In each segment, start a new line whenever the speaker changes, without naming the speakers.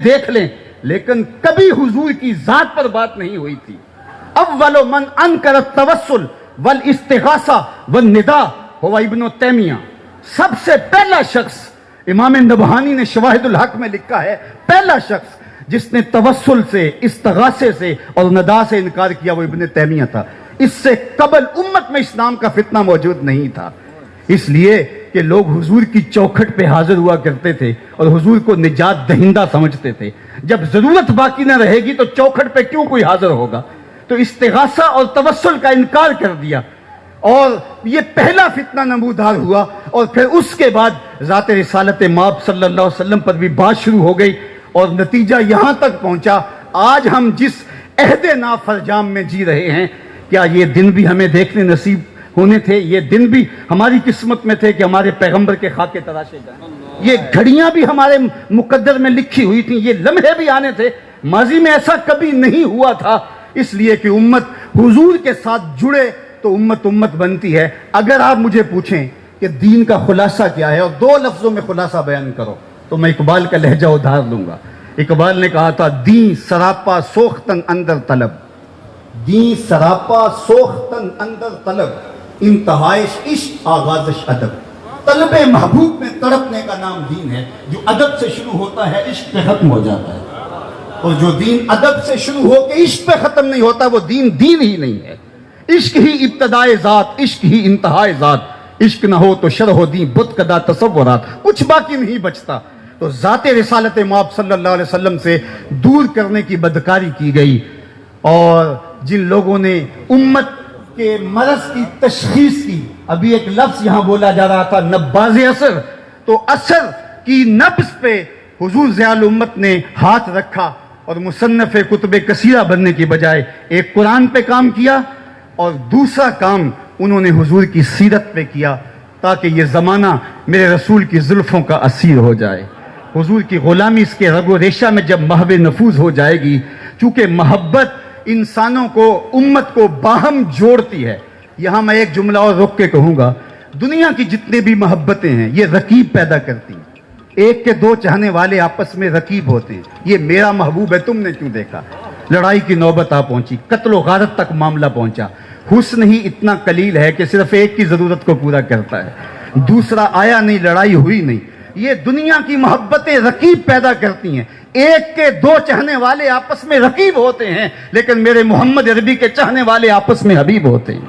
دیکھ لیں، لیکن کبھی حضور کی ذات پر بات نہیں ہوئی تھی۔ اول من انکر التوسل والاستغاثہ والنداء ہوا ابن تیمیہ۔ سب سے پہلا شخص، امام نبہانی نے شواہد الحق میں لکھا ہے، پہلا شخص جس نے توسل سے، استغاثے سے اور ندا سے انکار کیا وہ ابن تیمیہ تھا۔ اس سے قبل امت میں اسلام کا فتنہ موجود نہیں تھا، اس لیے کہ لوگ حضور کی چوکھٹ پہ حاضر ہوا کرتے تھے اور حضور کو نجات دہندہ سمجھتے تھے۔ جب ضرورت باقی نہ رہے گی تو چوکھٹ پہ کیوں کوئی حاضر ہوگا؟ تو استغاثہ اور توسل کا انکار کر دیا، اور یہ پہلا فتنہ نمودار ہوا، اور پھر اس کے بعد ذات رسالت مآب صلی اللہ علیہ وسلم پر بھی بات شروع ہو گئی، اور نتیجہ یہاں تک پہنچا آج ہم جس عہد نافرجام میں جی رہے ہیں، کیا یہ دن بھی ہمیں دیکھنے نصیب ہونے تھے؟ یہ دن بھی ہماری قسمت میں تھے کہ ہمارے پیغمبر کے خاکے تراشے جائیں؟ یہ گھڑیاں بھی ہمارے مقدر میں لکھی ہوئی تھیں، یہ لمحے بھی آنے تھے۔ ماضی میں ایسا کبھی نہیں ہوا تھا، اس لیے کہ امت حضور کے ساتھ جڑے تو امت بنتی ہے۔ اگر آپ مجھے پوچھیں کہ دین کا خلاصہ کیا ہے اور دو لفظوں میں خلاصہ بیان کرو، تو میں اقبال کا لہجہ ادھار لوں گا۔ اقبال نے کہا تھا، دین سراپا سوختن اندر طلب، دین سراپا سوختن اندر طلب، انتہائش عشق آغازش ادب۔ طلب محبوب میں تڑپنے کا نام دین ہے، جو ادب سے شروع ہوتا ہے عشق پہ ختم ہو جاتا ہے، اور جو دین ادب سے شروع ہو کے عشق پہ ختم نہیں ہوتا وہ دین ہی نہیں ہے۔ عشق ہی ابتدائے ذات، عشق ہی انتہائے ذات، عشق نہ ہو تو شرح و دین بت کدا تصورات، کچھ باقی نہیں بچتا۔ تو ذات رسالت مآب صلی اللہ علیہ وسلم سے دور کرنے کی بدکاری کی گئی، اور جن لوگوں نے امت کے مرض کی تشخیص کی، ابھی ایک لفظ یہاں بولا جا رہا تھا نباز اثر، تو اثر کی نبض پہ حضور ضیاء الامت نے ہاتھ رکھا، اور مصنف کتب کثیرہ بننے کی بجائے ایک قرآن پہ کام کیا، اور دوسرا کام انہوں نے حضور کی سیرت پہ کیا، تاکہ یہ زمانہ میرے رسول کی زلفوں کا اسیر ہو جائے۔ حضور کی غلامی اس کے رگ و ریشہ میں جب محو نفوذ ہو جائے گی، چونکہ محبت انسانوں کو، امت کو باہم جوڑتی ہے۔ یہاں میں ایک جملہ اور رک کے کہوں گا، دنیا کی جتنے بھی محبتیں ہیں یہ رقیب پیدا کرتی ہیں۔ ایک کے دو چاہنے والے آپس میں رقیب ہوتے ہیں، یہ میرا محبوب ہے تم نے کیوں دیکھا؟ لڑائی کی نوبت آ پہنچی، قتل و غارت تک معاملہ پہنچا۔ حسن ہی اتنا قلیل ہے کہ صرف ایک کی ضرورت کو پورا کرتا ہے، دوسرا آیا نہیں، لڑائی ہوئی نہیں۔ یہ دنیا کی محبتیں رقیب پیدا کرتی ہیں، ایک کے دو چاہنے والے آپس میں رقیب ہوتے ہیں، لیکن میرے محمد عربی کے چاہنے والے آپس میں حبیب ہوتے ہیں۔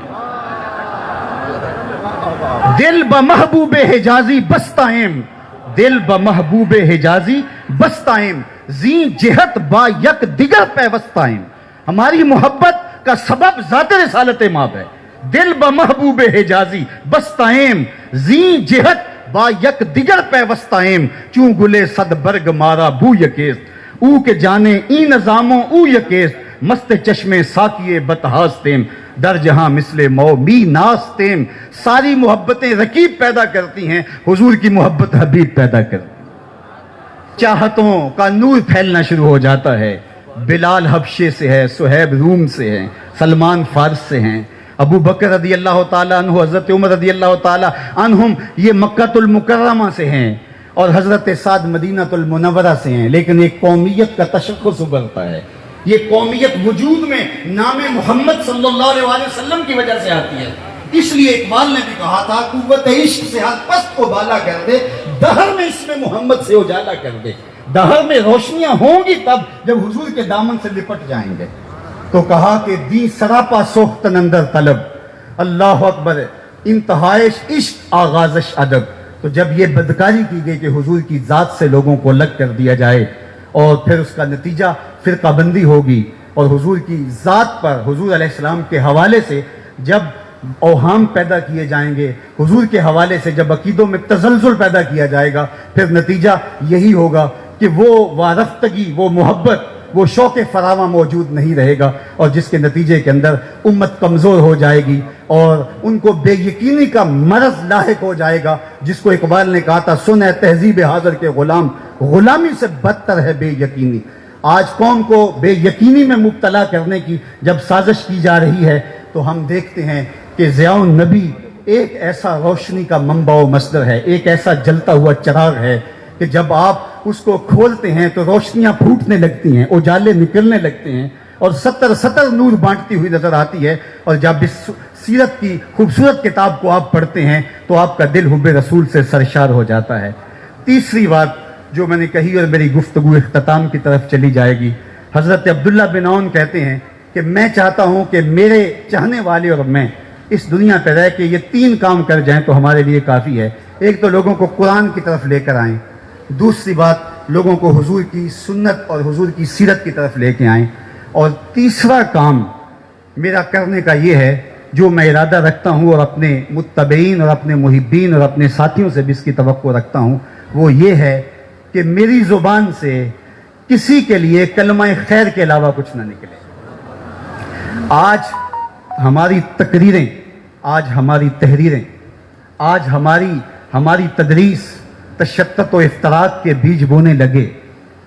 دل بمحبوب حجازی بستائم، دل بمحبوب حجازی بستائم، زی جہت با یک دیگر پیوستائم۔ ہماری محبت کا سبب ذات رسالت مآب ہے۔ دل بمحبوب حجازی بستائم، زی جہت با یک دیگر پیوستائم، چون گلے صد برگ مارا بو یکیست، او کے جانے ای نظاموں او یکیست، مست چشمے ساکیے بتہاستیم، در جہاں مثل مو می ناستیم۔ ساری محبتیں رقیب پیدا کرتی ہیں، حضور کی محبت حبیب پیدا کرتی ہے۔ چاہتوں کا نور پھیلنا شروع ہو جاتا ہے۔ بلال حبشے سے ہے، صہیب روم سے ہیں، سلمان فارس سے ہیں، ابو بکر رضی اللہ تعالیٰ عنہ، حضرت عمر رضی اللہ تعالیٰ عنہم یہ مکہ المکرمہ سے ہیں، اور حضرت سعد مدینہ المنورہ سے ہیں، لیکن ایک قومیت کا تشخص ابھرتا ہے۔ یہ قومیت وجود میں نام محمد صلی اللہ علیہ وسلم کی وجہ سے آتی ہے۔ اس لیے اقبال نے بھی کہا تھا، قوت عشق سے ہاتھ پست کو بالا کر دے، دہر میں اس میں محمد سے اجالا کر دے۔ دہر میں روشنیاں ہوں گی تب جب حضور کے دامن سے لپٹ جائیں گے۔ تو کہا کہ دی سراپا سوختن اندر طلب، اللہ اکبر، انتہائش عشق آغازش ادب۔ تو جب یہ بدکاری کی گئی کہ حضور کی ذات سے لوگوں کو الگ کر دیا جائے، اور پھر اس کا نتیجہ فرقہ بندی ہوگی، اور حضور کی ذات پر، حضور علیہ السلام کے حوالے سے جب اوہام پیدا کیے جائیں گے، حضور کے حوالے سے جب عقیدوں میں تزلزل پیدا کیا جائے گا، پھر نتیجہ یہی ہوگا کہ وہ وارفتگی، وہ محبت، وہ شوق فراواں موجود نہیں رہے گا، اور جس کے نتیجے کے اندر امت کمزور ہو جائے گی، اور ان کو بے یقینی کا مرض لاحق ہو جائے گا، جس کو اقبال نے کہا تھا، سن ہے تہذیب حاضر کے غلام، غلامی سے بدتر ہے بے یقینی۔ آج قوم کو بے یقینی میں مبتلا کرنے کی جب سازش کی جا رہی ہے، تو ہم دیکھتے ہیں کہ ضیاء النبی ایک ایسا روشنی کا منبع و مصدر ہے، ایک ایسا جلتا ہوا چراغ ہے کہ جب آپ اس کو کھولتے ہیں تو روشنیاں پھوٹنے لگتی ہیں، اجالے نکلنے لگتے ہیں اور سطر نور بانٹتی ہوئی نظر آتی ہے. اور جب اس سیرت کی خوبصورت کتاب کو آپ پڑھتے ہیں تو آپ کا دل حب رسول سے سرشار ہو جاتا ہے. تیسری بات جو میں نے کہی اور میری گفتگو اختتام کی طرف چلی جائے گی، حضرت عبداللہ بن عون کہتے ہیں کہ میں چاہتا ہوں کہ میرے چاہنے والے اور میں اس دنیا پہ رہ کے یہ 3 کام کر جائیں تو ہمارے لیے کافی ہے. ایک تو لوگوں کو قرآن کی طرف لے کر آئیں، دوسری بات لوگوں کو حضور کی سنت اور حضور کی سیرت کی طرف لے کے آئیں، اور تیسرا کام میرا کرنے کا یہ ہے جو میں ارادہ رکھتا ہوں اور اپنے متبعین اور اپنے محبین اور اپنے ساتھیوں سے بھی اس کی توقع رکھتا ہوں، وہ یہ ہے کہ میری زبان سے کسی کے لیے کلمہ خیر کے علاوہ کچھ نہ نکلے. آج ہماری تقریریں، آج ہماری تحریریں، آج ہماری تدریس تشتت و افتراق کے بیج بونے لگے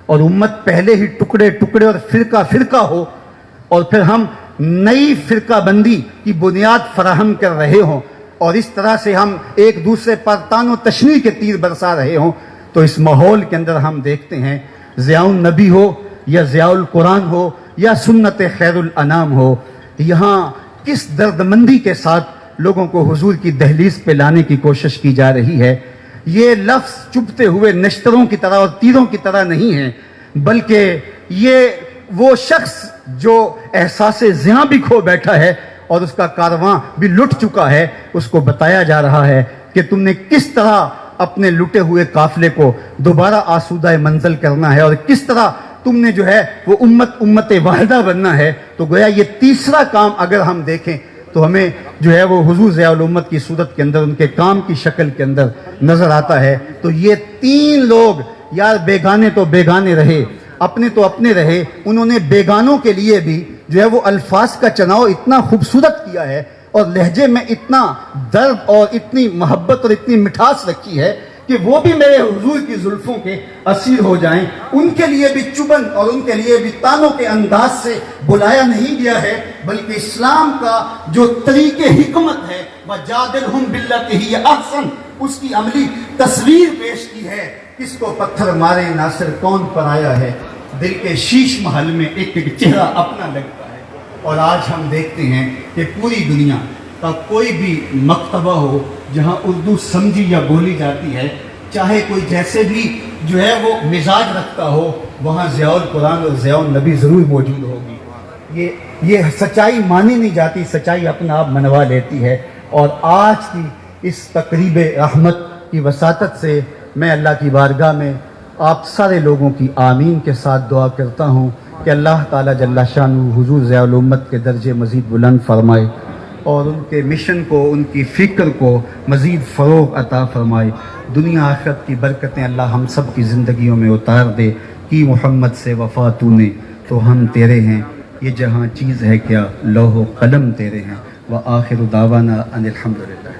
اور امت پہلے ہی ٹکڑے ٹکڑے اور فرقہ فرقہ ہو، اور پھر ہم نئی فرقہ بندی کی بنیاد فراہم کر رہے ہوں اور اس طرح سے ہم ایک دوسرے پر تان و تشنیع کے تیر برسا رہے ہوں، تو اس ماحول کے اندر ہم دیکھتے ہیں ضیاء النبی ہو یا ضیاء القرآن ہو یا سنت خیر الانام ہو، یہاں کس درد مندی کے ساتھ لوگوں کو حضور کی دہلیز پہ لانے کی کوشش کی جا رہی ہے. یہ لفظ چبھتے ہوئے نشتروں کی طرح اور تیروں کی طرح نہیں ہے، بلکہ یہ وہ شخص جو احساس زیاں بھی کھو بیٹھا ہے اور اس کا کارواں بھی لٹ چکا ہے، اس کو بتایا جا رہا ہے کہ تم نے کس طرح اپنے لٹے ہوئے قافلے کو دوبارہ آسودہ منزل کرنا ہے اور کس طرح تم نے جو ہے وہ امت واحدہ بننا ہے. تو گویا یہ تیسرا کام اگر ہم دیکھیں تو ہمیں جو ہے وہ حضور ضیاء الامت کی صورت کے اندر، ان کے کام کی شکل کے اندر نظر آتا ہے. تو یہ 3 لوگ یار بیگانے تو بیگانے رہے، اپنے تو اپنے رہے، انہوں نے بیگانوں کے لیے بھی جو ہے وہ الفاظ کا چناؤ اتنا خوبصورت کیا ہے اور لہجے میں اتنا درد اور اتنی محبت اور اتنی مٹھاس رکھی ہے کہ وہ بھی میرے حضور کی زلفوں کے اسیر ہو جائیں. ان کے لیے بھی چبن اور ان کے لیے بھی تانوں کے انداز سے بلایا نہیں گیا ہے، بلکہ اسلام کا جو طریق حکمت ہے وَجَادِلْهُمْ بِالَّتِي هِيَ أَحْسَنُ، اس کی عملی تصویر پیش کی ہے. کس کو پتھر مارے ناصر کون پر آیا ہے، دل کے شیش محل میں ایک ایک چہرہ اپنا لگتا ہے. اور آج ہم دیکھتے ہیں کہ پوری دنیا کا کوئی بھی مکتبہ ہو جہاں اردو سمجھی یا بولی جاتی ہے، چاہے کوئی جیسے بھی جو ہے وہ مزاج رکھتا ہو، وہاں ضیاء القرآن اور ضیاء النبی ضرور موجود ہوگی. یہ سچائی مانی نہیں جاتی، سچائی اپنا آپ منوا لیتی ہے. اور آج کی اس تقریب رحمت کی وساطت سے میں اللہ کی بارگاہ میں آپ سارے لوگوں کی آمین کے ساتھ دعا کرتا ہوں کہ اللہ تعالیٰ جل شانہ حضور ضیاء الامت کے درجے مزید بلند فرمائے اور ان کے مشن کو، ان کی فکر کو مزید فروغ عطا فرمائے. دنیا آخرت کی برکتیں اللہ ہم سب کی زندگیوں میں اتار دے. کی محمد سے وفا تو نے تو ہم تیرے ہیں، یہ جہاں چیز ہے کیا لوح و قلم تیرے ہیں. وآخر دعوانا ان الحمدللہ.